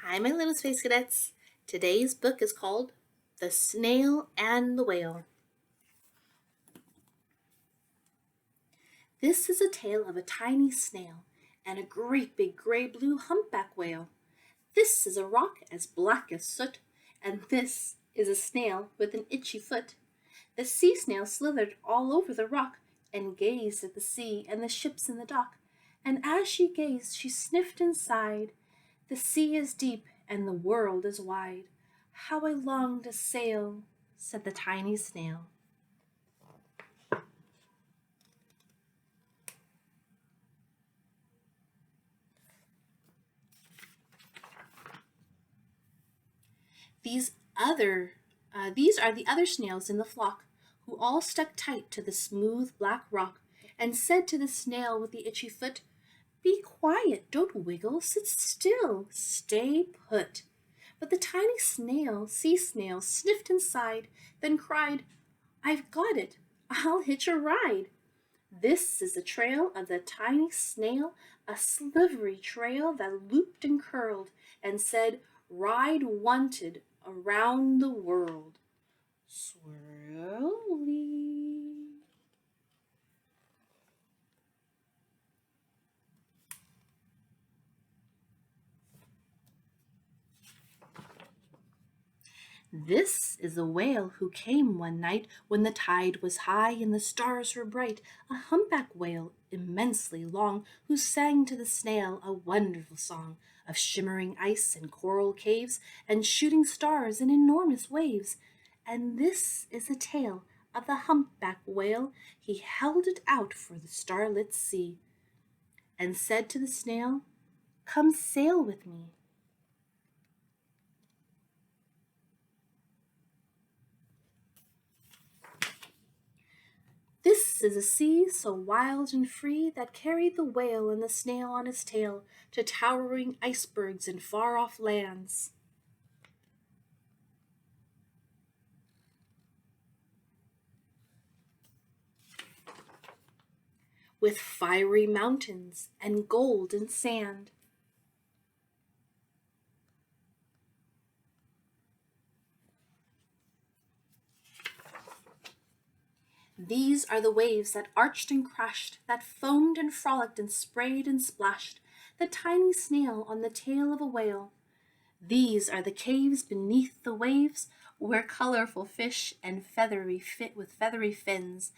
Hi, my little space cadets. Today's book is called The Snail and the Whale. This is a tale of a tiny snail and a great big gray-blue humpback whale. This is a rock as black as soot, and this is a snail with an itchy foot. The sea snail slithered all over the rock and gazed at the sea and the ships in the dock. And as she gazed, she sniffed and sighed. The sea is deep and the world is wide. How I long to sail, said the tiny snail. These other, these are the other snails in the flock, who all stuck tight to the smooth black rock, and said to the snail with the itchy foot, "Be quiet, don't wiggle, sit still, stay put." But the tiny sea snail, sniffed and sighed, then cried, "I've got it, I'll hitch a ride." This is the trail of the tiny snail, a slivery trail that looped and curled and said, "Ride wanted around the world." Swirly. This is a whale who came one night when the tide was high and the stars were bright, a humpback whale immensely long, who sang to the snail a wonderful song of shimmering ice and coral caves and shooting stars in enormous waves. And this is a tale of the humpback whale. He held it out for the starlit sea and said to the snail, "Come sail with me." This is a sea so wild and free that carried the whale and the snail on his tail to towering icebergs and far-off lands. With fiery mountains and golden sand. These are the waves that arched and crashed, that foamed and frolicked and sprayed and splashed, the tiny snail on the tail of a whale. These are the caves beneath the waves, where colorful fish and feathery fins,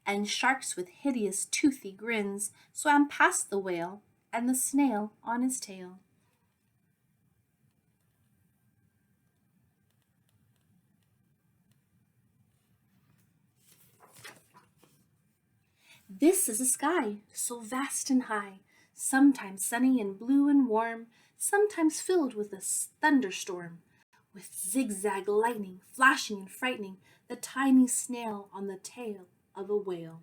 and sharks with hideous toothy grins swam past the whale and the snail on his tail. This is a sky so vast and high, sometimes sunny and blue and warm, sometimes filled with a thunderstorm, with zigzag lightning flashing and frightening the tiny snail on the tail of a whale.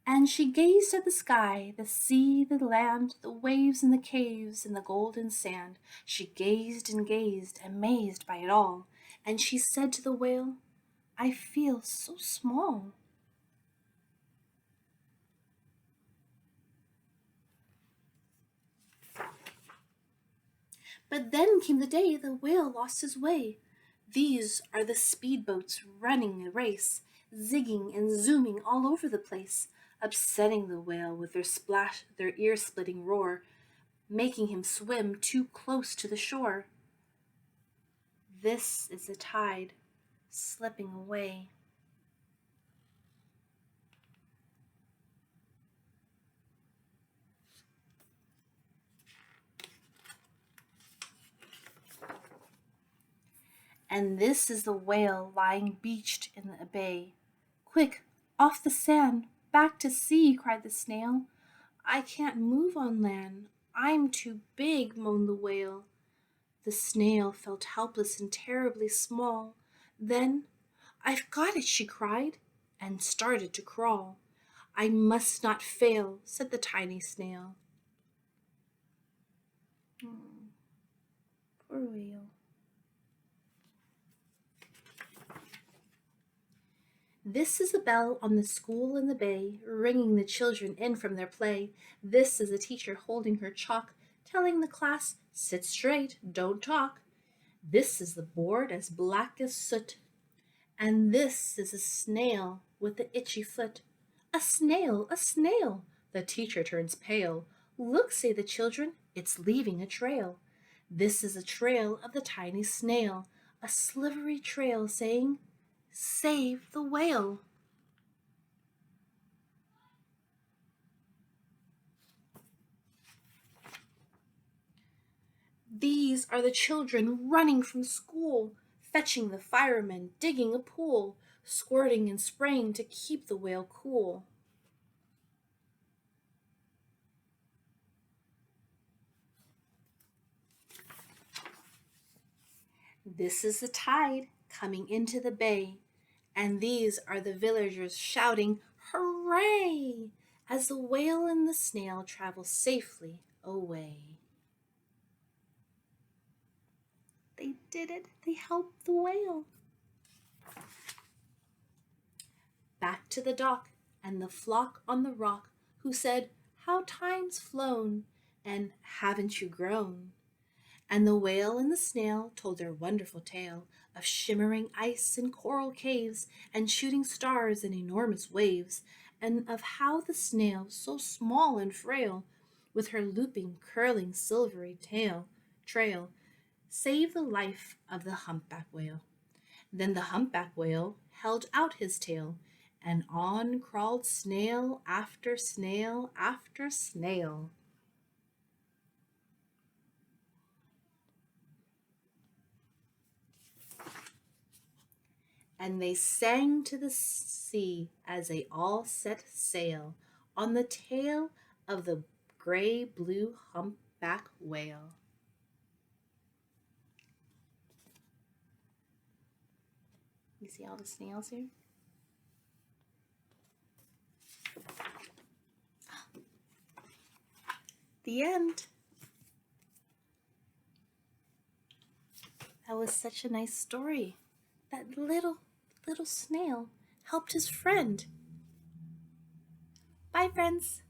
And she gazed at the sky, the sea, the land, the waves and the caves and the golden sand. She gazed and gazed, amazed by it all. And she said to the whale, "I feel so small." But then came the day the whale lost his way. These are the speedboats running a race, zigging and zooming all over the place, upsetting the whale with their ear-splitting roar, making him swim too close to the shore. This is the tide slipping away. And this is the whale lying beached in the bay. "Quick, off the sand, back to sea," cried the snail. "I can't move on land, I'm too big," moaned the whale. The snail felt helpless and terribly small. Then, "I've got it," she cried, and started to crawl. "I must not fail," said the tiny snail. Poor whale. This is a bell on the school in the bay, ringing the children in from their play. This is a teacher holding her chalk, telling the class, sit straight, don't talk. This is the board as black as soot, and this is a snail with the itchy foot. A snail, a snail! The teacher turns pale. Look, say the children, it's leaving a trail. This is a trail of the tiny snail, a slivery trail saying, save the whale. These are the children running from school, fetching the firemen, digging a pool, squirting and spraying to keep the whale cool. This is the tide coming into the bay, and these are the villagers shouting, hooray, as the whale and the snail travel safely away. They did it. They helped the whale. Back to the dock, and the flock on the rock, who said, how time's flown, and haven't you grown? And the whale and the snail told their wonderful tale of shimmering ice and coral caves, and shooting stars in enormous waves, and of how the snail, so small and frail, with her looping, curling, silvery trail, saved the life of the humpback whale. Then the humpback whale held out his tail, and on crawled snail after snail after snail. And they sang to the sea as they all set sail on the tail of the gray-blue humpback whale. You see all the snails here? The end. That was such a nice story. That little snail helped his friend. Bye, friends.